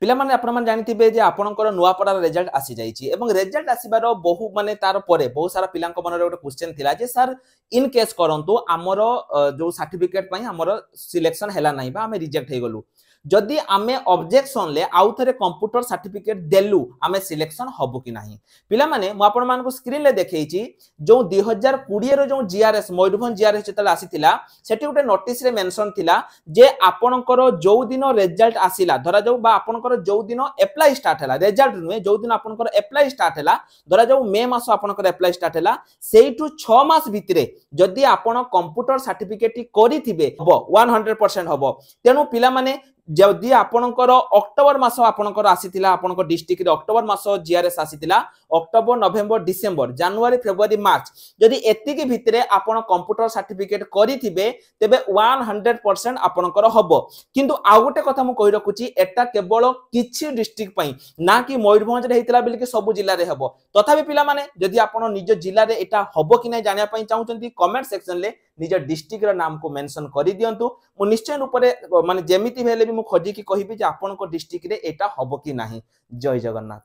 पिला माने आपण मान जानिथिबे जे आपणकर नुआपड़ा रिजल्ट आसी जाईची एवं रिजल्ट आसीबार बहु माने तार परे बहुत सारा पिलांक मनरे गोटे क्वेश्चन थिला जे सर इन केस करंतु हमर जो सर्टिफिकेट पई हमर सिलेक्शन हैला नाही बा हमें रिजेक्ट हे गलु जदि आमे ऑब्जेक्शन ले आउ थरे कंप्यूटर सर्टिफिकेट देलु आमे सिलेक्शन हबो कि नाही पिला माने मु आपण मान को स्क्रीन ले देखैची जो 2020 रो जो जीआरएस मयूरभंज जीआरएस जतल आसीथिला सेठी गोटे नोटिस रे मेंशन थिला जे आपणकर जो दिन रिजल्ट आसीला धरा जाऊ बा आपणकर जो दिन अप्लाई स्टार्ट हैला रिजल्ट नुहे जो दिन आपणकर अप्लाई स्टार्ट हैला धरा जाऊ मे मास आपणकर अप्लाई स्टार्ट हैला सेइठु 6 मास भितरे जदि आपण कंप्यूटर सर्टिफिकेट करिथिबे हबो 100% हबो तेनु पिला माने जदि आपणकर अक्टोबर मास आपणकर आसीथिला आपणकर डिस्ट्रिक्ट रे अक्टोबर मास जीआरएस आसीथिला अक्टोबर नवेम्बर डिसेंबर जनवरी फेब्रुआरी मार्च जदि एतिकी भितरे आपण कंप्यूटर सर्टिफिकेट करिथिबे तेबे 100% आपणकर हबो किंतु आ गोटे कथा मु कहि रखुची एटा केवल किछि डिस्ट्रिक्ट पई ना कि मयूरभंज रे हेतिला बिल कि सब जिल्ला रे हबो तथापि पिला माने जदि आपण निज जिल्ला रे एटा हबो कि नै जानिया पई चाहुचंती कमेंट सेक्शन ले निज डिस्ट्रिक्ट रा नाम को मेंशन करि दियंतु मु निश्चय रूपरे माने जेमिति भेले भी मु खोजी कि कहिबि जे आपनको डिस्ट्रिक्ट रे एटा हबो कि नाही जय जगन्नाथ।